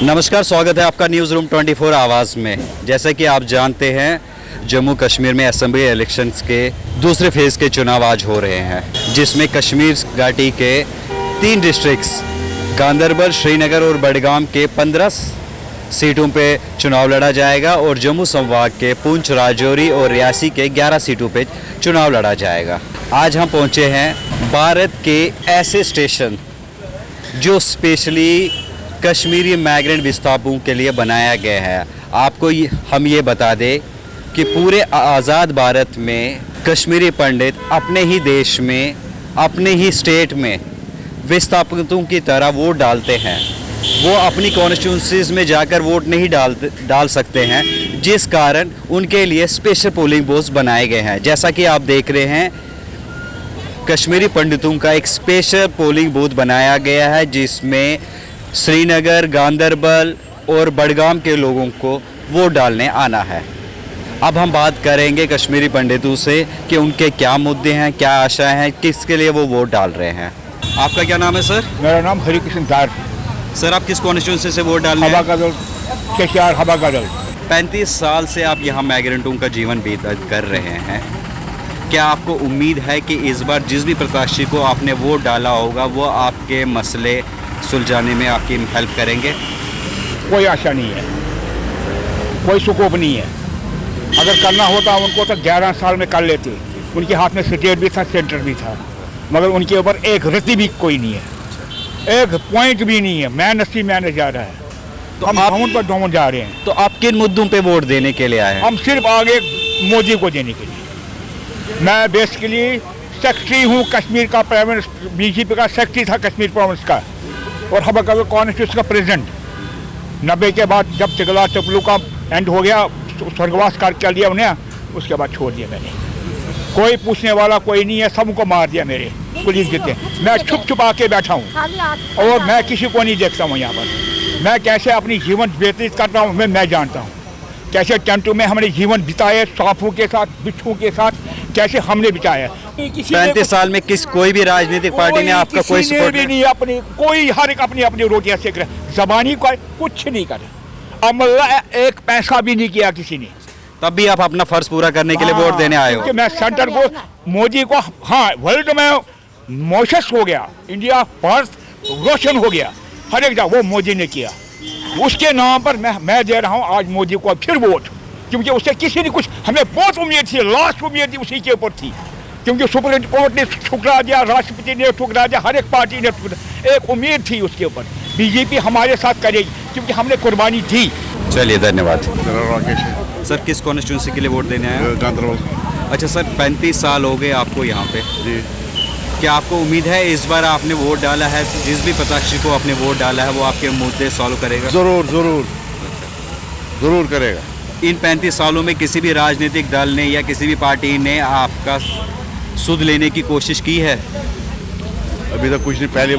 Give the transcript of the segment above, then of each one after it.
नमस्कार, स्वागत है आपका न्यूज़ रूम 24 आवाज़ में। जैसा कि आप जानते हैं, जम्मू कश्मीर में असेंबली इलेक्शंस के दूसरे फेज़ के चुनाव आज हो रहे हैं, जिसमें कश्मीर घाटी के 3 डिस्ट्रिक्ट्स गांदरबल, श्रीनगर और बडगाम के 15 सीटों पे चुनाव लड़ा जाएगा और जम्मू संभाग के पुंछ, राजौरी और रियासी के 11 सीटों पे चुनाव लड़ा जाएगा। आज हम पहुंचे हैं भारत के ऐसे स्टेशन जो स्पेशली कश्मीरी माइग्रेंट विस्थापितों के लिए बनाया गया है। आपको हम ये बता दें कि पूरे आज़ाद भारत में कश्मीरी पंडित अपने ही देश में, अपने ही स्टेट में विस्थापितों की तरह वोट डालते हैं। वो अपनी कॉन्स्टिट्यूंसीज में जाकर वोट नहीं डाल सकते हैं, जिस कारण उनके लिए स्पेशल पोलिंग बूथ्स बनाए गए हैं। जैसा कि आप देख रहे हैं, कश्मीरी पंडितों का एक स्पेशल पोलिंग बूथ बनाया गया है, जिसमें श्रीनगर, गांदरबल और बडगाम के लोगों को वोट डालने आना है। अब हम बात करेंगे कश्मीरी पंडितों से कि उनके क्या मुद्दे हैं, क्या आशाएं हैं, किसके लिए वो वोट डाल रहे हैं। आपका क्या नाम है सर? मेरा नाम हरिकृष्ण दार। सर, आप किस कॉन्स्टिट्यूंसी से वोट डालने हवा का दल, केशार हवा का दल। 35 साल से आप यहाँ माइग्रेंटों का जीवन व्यतीत कर रहे हैं। क्या आपको उम्मीद है कि इस बार जिस भी प्रत्याशी को आपने वोट डाला होगा वो आपके मसले सुलझाने में आपकी हेल्प करेंगे? कोई आशा नहीं है, कोई सुकून नहीं है। अगर करना होता उनको तो 11 साल में कर लेते। उनके हाथ में स्टेट भी था, सेंटर भी था, मगर उनके ऊपर एक रत्ती भी कोई नहीं है, एक पॉइंट भी नहीं है। मैनेज जा रहा है, तो हम डाउन पर डाउन जा रहे हैं। तो आप किन मुद्दों पे वोट देने के लिए आए हैं? हम सिर्फ आगे मोदी को देने के लिए। मैं बेसिकली सेक्रेटरी हूँ कश्मीर का, प्राइवेट बीजेपी का सेक्रेटरी था कश्मीर प्रोविंस का, और हवा का कॉन्स्टिट्यूशन का प्रेसिडेंट। 90 के बाद जब तिगला टपलू का एंड हो गया, स्वर्गवास कर दिया उन्हें, उसके बाद छोड़ दिया मैंने। कोई पूछने वाला कोई नहीं है, सबको मार दिया मेरे पुलिस के। मैं छुप आके बैठा हूँ और मैं किसी को नहीं देखता हूँ यहाँ पर। मैं कैसे अपनी जीवन व्यतीत करता हूँ मैं जानता हूँ। कैसे टेंटों में हमने जीवन बिताए, सांपों के साथ, बिच्छुओं के साथ कैसे हमने बिताया। 35 साल में कोई भी राजनीतिक पार्टी ने आपका कोई सपोर्ट नहीं, अपनी कोई हर एक अपनी रोटियां सेक रहे। जबानी को कुछ नहीं करे, अमला एक पैसा भी नहीं किया किसी ने। तब भी आप अपना फर्ज पूरा करने के लिए वोट देने आए हो? मैं सेंटर को, मोदी को, हाँ, वर्ल्ड में मोशस हो गया, इंडिया फर्स्ट रोशन हो गया हर एक जगह, वो मोदी ने किया। उसके नाम पर मैं दे रहा हूँ आज मोदी को फिर वोट, क्योंकि उससे किसी ने कुछ, हमें बहुत उम्मीद थी, लास्ट उम्मीद थी उसी के ऊपर थी, क्योंकि सुप्रीम कोर्ट ने ठुकरा दिया, राष्ट्रपति ने ठुकरा दिया, हर एक पार्टी ने ठुकरा। एक उम्मीद थी उसके ऊपर, बीजेपी हमारे साथ करेगी, क्योंकि हमने कुर्बानी दी। चलिए, धन्यवाद। राकेश है सर, किस कॉन्स्टिट्यूंसी के लिए वोट देने आए हैं? गांदरबल। अच्छा सर, 35 साल हो गए आपको यहाँ पे जी। क्या आपको उम्मीद है इस बार आपने वोट डाला है, जिस भी प्रत्याशी को आपने वोट डाला है वो आपके मुद्दे सॉल्व करेगा? जरूर करेगा। इन 35 सालों में किसी भी राजनीतिक दल ने या किसी भी पार्टी ने आपका सुध लेने की कोशिश की है? अभी तक कुछ नहीं, पहली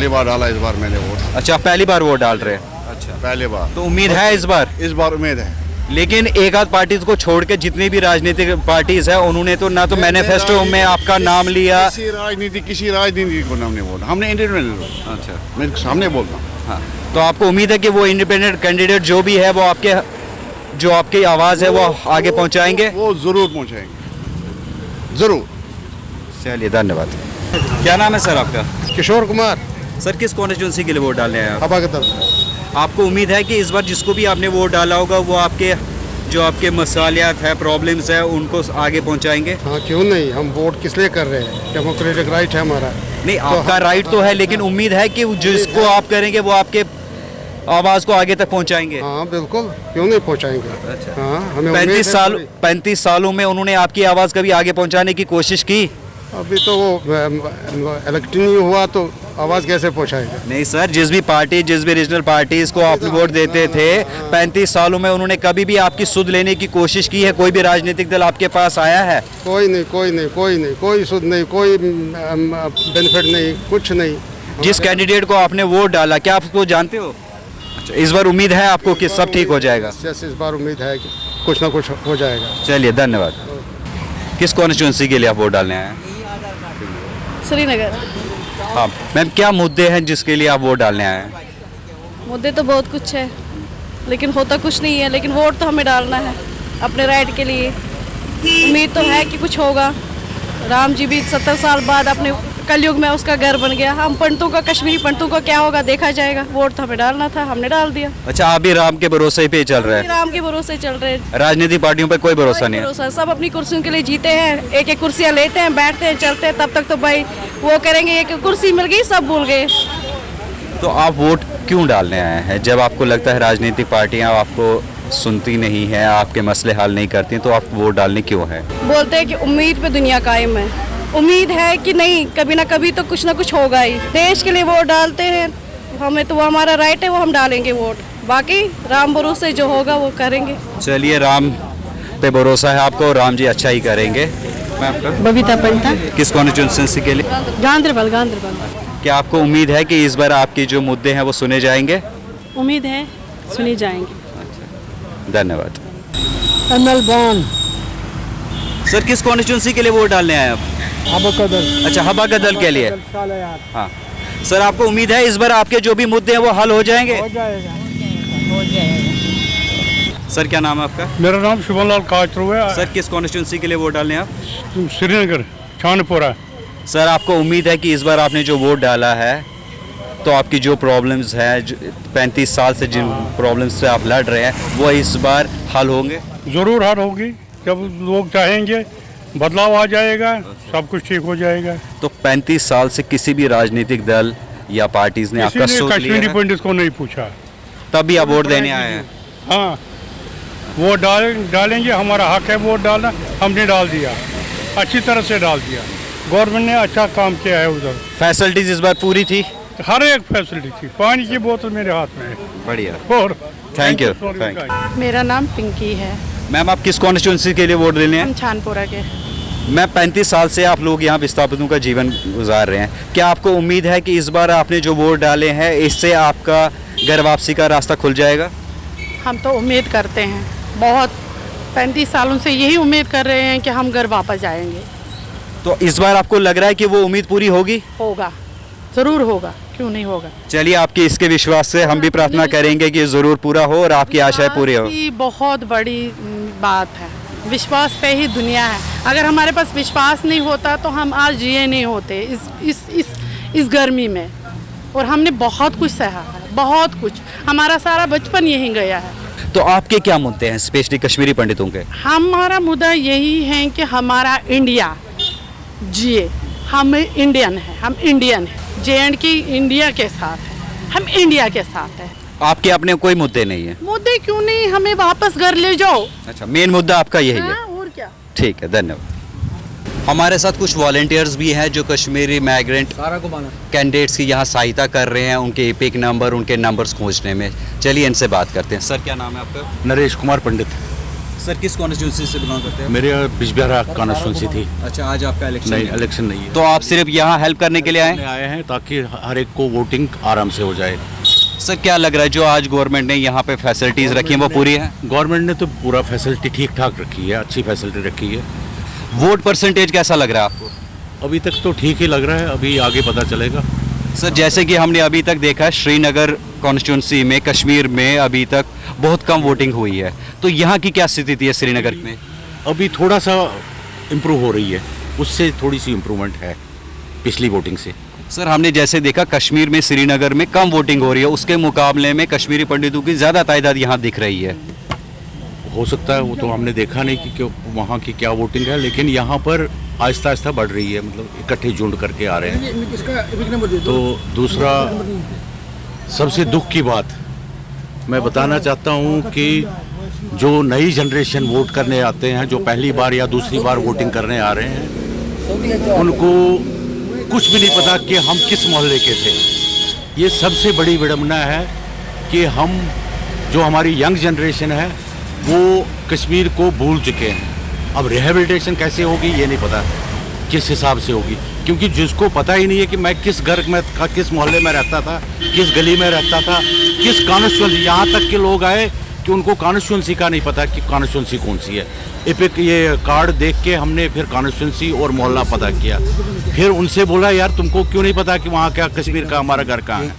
बार डाला इस बार मैंने वोट। अच्छा, पहली बार वोट डाल रहे हैं? अच्छा, पहली बार। तो उम्मीद है इस बार उम्मीद है। लेकिन एक आध पार्टीज को छोड़ के जितनी भी राजनीतिक पार्टीज है उन्होंने तो ना तो मैनिफेस्टो में आपका नाम लिया। किसी राजनीति को हमने वोट, हमने इंडिपेंडेंट। अच्छा, मैं सामने बोलता हूँ। हाँ, तो आपको उम्मीद है कि वो इंडिपेंडेंट कैंडिडेट जो भी है वो आपकी आवाज़ है वो आगे पहुँचाएंगे? वो जरूर पहुँचाएंगे, जरूर। चलिए, धन्यवाद। क्या नाम है सर आपका? किशोर कुमार। सर, किस कॉन्स्टिट्यूंसी के लिए वोट डालने आए हैं आप? हवा का दल। आपको उम्मीद है कि इस बार जिसको भी आपने वोट डाला होगा वो आपके मसालियात है, प्रॉब्लम्स है, उनको आगे पहुंचाएंगे? हाँ, क्यों नहीं। हम वोट किस लिए कर रहे हैं? डेमोक्रेटिक राइट है हमारा। नहीं, आपका राइट तो है, लेकिन उम्मीद है कि जिसको आप करेंगे वो आपके आवाज़ को आगे तक पहुंचाएंगे? हाँ बिल्कुल, क्यों नहीं पहुंचाएंगे। अच्छा। हाँ, हमें 35 सालों में उन्होंने आपकी आवाज़ कभी आगे पहुंचाने की कोशिश की? अभी तो वो इलेक्शन नहीं हुआ तो आवाज़ कैसे पहुंचाएगा? नहीं सर, जिस भी रीजनल पार्टीज को आप वोट देते थे, 35 सालों में उन्होंने कभी भी आपकी सुध लेने की कोशिश की है? कोई भी राजनीतिक दल आपके पास आया है? कोई नहीं, कोई सुध नहीं, कोई बेनिफिट नहीं, कुछ नहीं। जिस कैंडिडेट को आपने वोट डाला, क्या आप उसको जानते हो? अच्छा, इस बार उम्मीद है आपको कि सब ठीक हो जाएगा? इस बार उम्मीद है कि कुछ ना कुछ हो जाएगा। चलिए, धन्यवाद। किस कॉन्स्टिट्यूंसी के लिए आप वोट डालने आए हैं? श्रीनगर। हाँ मैम, क्या मुद्दे हैं जिसके लिए आप वोट डालने आए हैं? मुद्दे तो बहुत कुछ है, लेकिन होता कुछ नहीं है। लेकिन वोट तो हमें डालना है अपने राइट के लिए। उम्मीद तो है कि कुछ होगा। राम जी भी 70 साल बाद अपने कलयुग में उसका घर बन गया। हम पंडितों का, कश्मीरी पंडितों का क्या होगा देखा जाएगा। वोट तो हमें डालना था, हमने डाल दिया। अच्छा, आप भी राम के भरोसे पे चल रहे हैं? राम के भरोसे चल रहे हैं। राजनीतिक पार्टियों पर कोई भरोसा नहीं है? भरोसा, सब अपनी कुर्सियों के लिए जीते हैं। एक एक कुर्सियां लेते हैं, बैठते हैं, चलते हैं। तब तक तो भाई वो करेंगे, एक कुर्सी मिल गई सब भूल गए। तो आप वोट क्यों डालने आए हैं? जब आपको लगता है राजनीतिक पार्टियां आपको सुनती नहीं है, आपके मसले हल नहीं करती, तो आप वोट डालने क्यों है? बोलते हैं कि उम्मीद पे दुनिया कायम है। उम्मीद है कि नहीं, कभी ना कभी तो कुछ ना कुछ होगा ही। देश के लिए वोट डालते हैं, हमें तो वो हमारा राइट है, वो हम डालेंगे वोट। बाकी राम भरोसे जो होगा वो करेंगे। चलिए, राम पे भरोसा है आपको, राम जी अच्छा ही करेंगे। मैं आपका बबीता पंता, किस कॉन्स्टिट्यूंसी के लिए? गांधरबल। क्या आपको उम्मीद है कि इस बार आपके जो मुद्दे हैं वो सुने जाएंगे? उम्मीद है सुनी जाएंगे। धन्यवाद। अमल बान सर, किस कॉन्स्टिट्यूंसी के लिए वोट डालने आए आप? अच्छा, हवा का दल के लिए। हाँ सर, आपको उम्मीद है इस बार आपके जो भी मुद्दे हैं वो हल हो जाएंगे? हो जाएगा। सर, क्या नाम है आपका? मेरा नाम शुभम लाल काचरू है। सर, किस कॉन्स्टिट्यूंसी के लिए वोट डालने आप? श्रीनगर छानपुरा। सर, आपको उम्मीद है कि इस बार आपने जो वोट डाला है तो आपकी जो प्रॉब्लम्स है, 35 साल से जिन प्रॉब्लम्स से आप लड़ रहे हैं, वो इस बार हल होंगे? ज़रूर हल होगी। जब लोग चाहेंगे बदलाव आ जाएगा, सब कुछ ठीक हो जाएगा। तो 35 साल से किसी भी राजनीतिक दल या पार्टीज ने आपका किसी ने सोच लिया कश्मीरी है? पंडित को नहीं पूछा, तब भी आप वोट देने आए हैं? हाँ, वो डालेंगे, हमारा हक है वोट डालना। हमने डाल दिया, अच्छी तरह से डाल दिया। गवर्नमेंट ने अच्छा काम किया है। उधर फैसिलिटीज इस बार पूरी थी? हर एक फैसिलिटी थी। पानी की बोतल मेरे हाथ में है। बढ़िया, और थैंक यू। मेरा नाम पिंकी है, मैम, आप किस कॉन्स्टिट्यूंसी के लिए वोट देने हैं? हम छानपुरा के। मैं 35 साल से आप लोग यहाँ विस्थापितों का जीवन गुजार रहे हैं। क्या आपको उम्मीद है कि इस बार आपने जो वोट डाले हैं इससे आपका घर वापसी का रास्ता खुल जाएगा? हम तो उम्मीद करते हैं, बहुत 35 सालों से यही उम्मीद कर रहे हैं कि हम घर वापस जाएंगे। तो इस बार आपको लग रहा है कि वो उम्मीद पूरी होगी? होगा, ज़रूर होगा, क्यों नहीं होगा। चलिए, आपके इसके विश्वास से हम भी प्रार्थना करेंगे कि ज़रूर पूरा हो और आपकी आशाएं पूरी हो। ये बहुत बड़ी बात है। विश्वास पे ही दुनिया है। अगर हमारे पास विश्वास नहीं होता तो हम आज जिए नहीं होते इस गर्मी में। और हमने बहुत कुछ सहा है, बहुत कुछ। हमारा सारा बचपन यहीं गया है। तो आपके क्या मुद्दे हैं स्पेशली कश्मीरी पंडितों के? हमारा मुद्दा यही है कि हमारा इंडिया जिए। हम इंडियन हैं, हम इंडियन हैं। JNK इंडिया के साथ है, हम इंडिया के साथ है। आपके अपने कोई मुद्दे नहीं है? मुद्दे क्यों नहीं, हमें वापस घर ले जाओ। अच्छा, मेन मुद्दा आपका यही है? हाँ, और क्या। ठीक है, धन्यवाद। हमारे साथ कुछ वॉलंटियर्स भी हैं जो कश्मीरी माइग्रेंट कैंडिडेट्स की यहाँ सहायता कर रहे हैं, उनके एपिक नंबर, उनके नंबर्स खोजने में। चलिए इनसे बात करते हैं। सर, क्या नाम है आपका? नरेश कुमार पंडित। सर, किस कॉन्स्टिट्यूंसी से बिलोंग करते हैं? मेरे बिजबिहारा कॉन्स्टिट्यूंसी थी। अच्छा, आज आपका इलेक्शन नहीं, है? इलेक्शन नहीं है। तो आप सिर्फ यहाँ हेल्प करने के लिए आए? आए हैं ताकि हर एक को वोटिंग आराम से हो जाए। सर, क्या लग रहा है जो आज गवर्नमेंट ने यहाँ पे फैसिलिटीज रखी हैं वो पूरी है? गवर्नमेंट ने तो पूरा फैसिलिटी ठीक ठाक रखी है, अच्छी फैसिलिटी रखी है। वोट परसेंटेज कैसा लग रहा है आपको? अभी तक तो ठीक ही लग रहा है, अभी आगे पता चलेगा। सर, जैसे कि हमने अभी तक देखा श्रीनगर कॉन्स्टिट्यूंसी में, कश्मीर में अभी तक बहुत कम वोटिंग हुई है, तो यहाँ की क्या स्थिति है श्रीनगर में? अभी थोड़ा सा इम्प्रूव हो रही है, उससे थोड़ी सी इम्प्रूवमेंट है पिछली वोटिंग से। सर, हमने जैसे देखा कश्मीर में, श्रीनगर में कम वोटिंग हो रही है, उसके मुकाबले में कश्मीरी पंडितों की ज़्यादा तादाद यहाँ दिख रही है। हो सकता है, वो तो हमने देखा नहीं कि वहाँ की क्या वोटिंग है, लेकिन यहाँ पर आहिस्ता आहिस्ता बढ़ रही है, मतलब इकट्ठे झुंड करके आ रहे हैं। तो दूसरा सबसे दुख की बात मैं बताना चाहता हूँ कि जो नई जनरेशन वोट करने आते हैं, जो पहली बार या दूसरी बार वोटिंग करने आ रहे हैं, उनको कुछ भी नहीं पता कि हम किस मोहल्ले के थे। ये सबसे बड़ी विडंबना है कि हम, जो हमारी यंग जनरेशन है, वो कश्मीर को भूल चुके हैं। अब रिहेबिलिटेशन कैसे होगी ये नहीं पता, किस हिसाब से होगी, क्योंकि जिसको पता ही नहीं है कि मैं किस घर में था, किस मोहल्ले में रहता था, किस गली में रहता था, किस कॉन्स्टिट्यूएंसी। यहाँ तक के लोग आए कि उनको कॉन्स्टिट्यूंसी का नहीं पता कि कॉन्स्टिट्यूंसी कौन सी है। एपिक ये कार्ड देख के हमने फिर कॉन्स्टिट्यूंसी और मोहल्ला पता किया, फिर उनसे बोला यार तुमको क्यों नहीं पता कि वहाँ क्या कश्मीर का हमारा घर कहाँ है,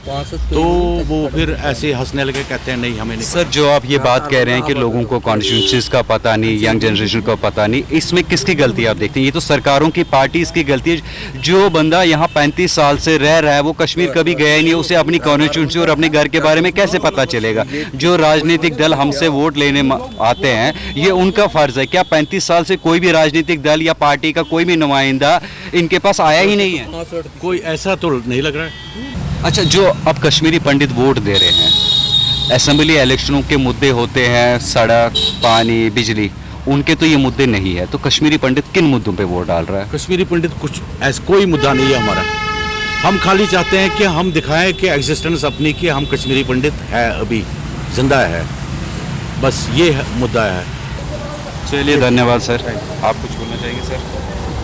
तो वो फिर ऐसे हंसने लगे, कहते हैं नहीं हमें नहीं। सर जो आप ये बात कह रहे हैं कि लोगों को कॉन्स्टिट्यूंसीज का पता नहीं, यंग जनरेशन को पता नहीं, इसमें किसकी गलती आप देखते हैं? ये तो सरकारों की पार्टीज की गलती है। जो बंदा यहाँ 35 साल से रह रहा है वो कश्मीर कभी गया ही नहीं, उसे अपनी कॉन्स्टिट्यूंसी और अपने घर के बारे में कैसे पता चलेगा? जो राजनीतिक दल हमसे वोट लेने आते हैं ये उनका फर्ज है। क्या 35 साल से कोई भी राजनीतिक दल या पार्टी का कोई भी नुमाइंदा इनके पास आया ही नहीं है? कोई ऐसा तो नहीं लग रहा है। अच्छा, जो अब कश्मीरी पंडित वोट दे रहे हैं, असेंबली इलेक्शनों के मुद्दे होते हैं, सड़क, पानी, बिजली, उनके तो ये मुद्दे नहीं है, तो कश्मीरी पंडित किन मुद्दों पे वोट डाल रहा है? कश्मीरी पंडित कुछ ऐसा कोई मुद्दा नहीं है हमारा। हम खाली चाहते हैं कि हम दिखाएं कि एग्जिस्टेंस अपनी कि हम कश्मीरी पंडित है, अभी जिंदा है, बस ये मुद्दा है। चलिए धन्यवाद सर। आप कुछ बोलना चाहेंगे सर?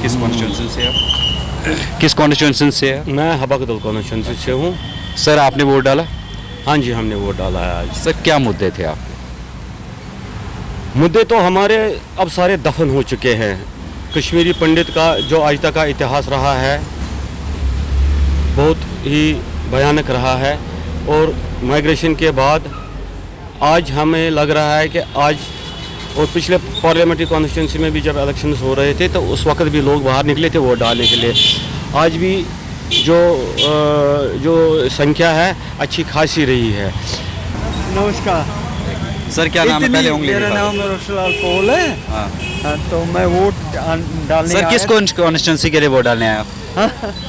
किस कॉन्स्टिट्यूंसी से आप? किस कॉन्स्टिट्यूंसी से है? मैं हबकदल कॉन्स्टिट्यूंसी से हूँ। सर आपने वोट डाला? हाँ जी, हमने वोट डाला है आज। सर क्या मुद्दे थे आपके? मुद्दे तो हमारे अब सारे दफन हो चुके हैं। कश्मीरी पंडित का जो आज तक का इतिहास रहा है बहुत ही भयानक रहा है, और माइग्रेशन के बाद आज हमें लग रहा है कि आज, और पिछले पार्लियामेंट्री कॉन्स्टिट्यूंसी में भी जब इलेक्शंस हो रहे थे तो उस वक्त भी लोग बाहर निकले थे वोट डालने के लिए। आज भी जो संख्या है अच्छी खासी रही है। नमस्कार सर क्या नाम है? पहले उंगली मेरा दिखा दो। नाम रोशलाल कोल है। हाँ। हाँ, तो मैं वोट डालने सर आया। किस कॉन्स्टिट्यूंसी के लिए वोट डालने आए आप?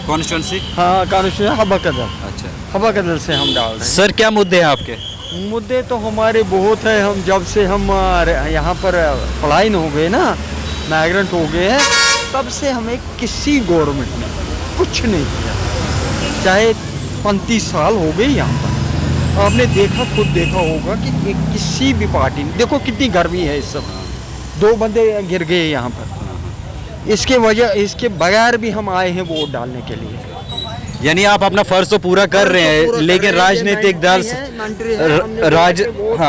कॉन्स्टिट्यूंसी? हाँ, कॉन्स्टिट्यूंसी हबकदल, अच्छा हबकदल से हम डाल रहे हैं। सर क्या मुद्दे हैं आपके? मुद्दे तो हमारे बहुत है। हम जब से हम यहाँ पर पलायन हो गए ना, माइग्रेंट हो गए हैं, तब से हमें किसी गवर्नमेंट ने कुछ नहीं किया। चाहे 35 साल हो गए यहाँ पर, आपने देखा, खुद देखा होगा कि किसी भी पार्टी ने, देखो कितनी गर्मी है इस समय, 2 बंदे गिर गए यहाँ पर। इसके बगैर भी हम आए हैं वोट डालने के लिए। यानी आप अपना फर्ज तो पूरा कर रहे हैं, लेकिन राजनीतिक दल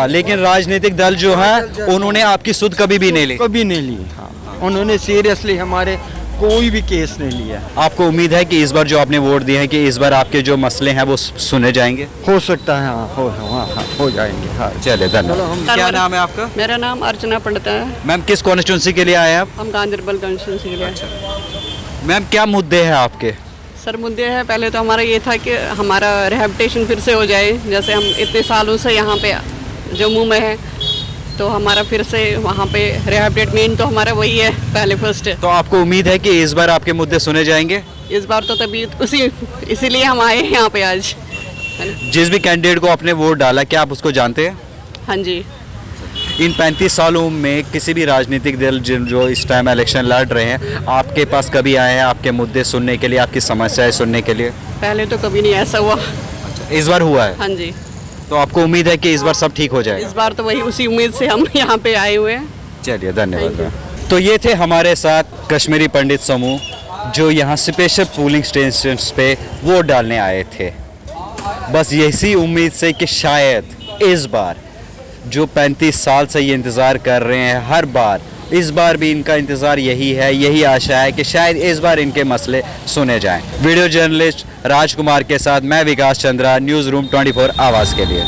लेकिन राजनीतिक दल जो है उन्होंने आपकी सुध कभी भी नहीं ली। कभी नहीं ली। हाँ, उन्होंने सीरियसली हमारे कोई भी केस नहीं लिया। आपको उम्मीद है कि इस बार जो आपने वोट दिए हैं कि इस बार आपके जो मसले हैं वो सुने जाएंगे? हो सकता है, हो जाएंगे। हाँ, चलिए धन्यवाद। क्या नाम है आपका? मेरा नाम अर्चना पंडित है। मैम किस कॉन्स्टिट्यूंसी के लिए आए हैं आप? हम गांधरबल कॉन्स्टिट्यूंसी के लिए। मैम क्या मुद्दे हैं आपके? सर मुद्दे है, पहले तो हमारा ये था कि हमारा रिहेबिलिटेशन फिर से हो जाए। जैसे हम इतने सालों से यहाँ पे जम्मू में है, तो हमारा फिर से वहाँ पे रिहेबिलिटेट मेन तो हमारा वही है, पहले फर्स्ट है। तो आपको उम्मीद है कि इस बार आपके मुद्दे सुने जाएंगे? इस बार तो तभी इसीलिए हम आए हैं यहाँ पे आज। जिस भी कैंडिडेट को आपने वोट डाला, क्या आप उसको जानते हैं? हाँ जी। इन 35 सालों में किसी भी राजनीतिक दल जो इस टाइम इलेक्शन लड़ रहे हैं, आपके पास कभी आए हैं आपके मुद्दे सुनने के लिए, आपकी समस्याएं सुनने के लिए? पहले तो कभी नहीं ऐसा हुआ। इस बार हुआ है? हाँ जी। तो आपको उम्मीद है कि इस बार सब ठीक हो जाएगा? इस बार तो वही उसी उम्मीद से हम यहाँ पे आए हुए हैं। चलिए धन्यवाद। तो ये थे हमारे साथ कश्मीरी पंडित समूह जो यहाँ स्पेशल पोलिंग स्टेशन पे वोट डालने आए थे, बस इसी उम्मीद से कि शायद इस बार जो 35 साल से ये इंतज़ार कर रहे हैं, हर बार इस बार भी इनका इंतज़ार यही है, यही आशा है कि शायद इस बार इनके मसले सुने जाएं। वीडियो जर्नलिस्ट राजकुमार के साथ मैं विकास चंद्रा, न्यूज़ रूम 24 आवाज़ के लिए।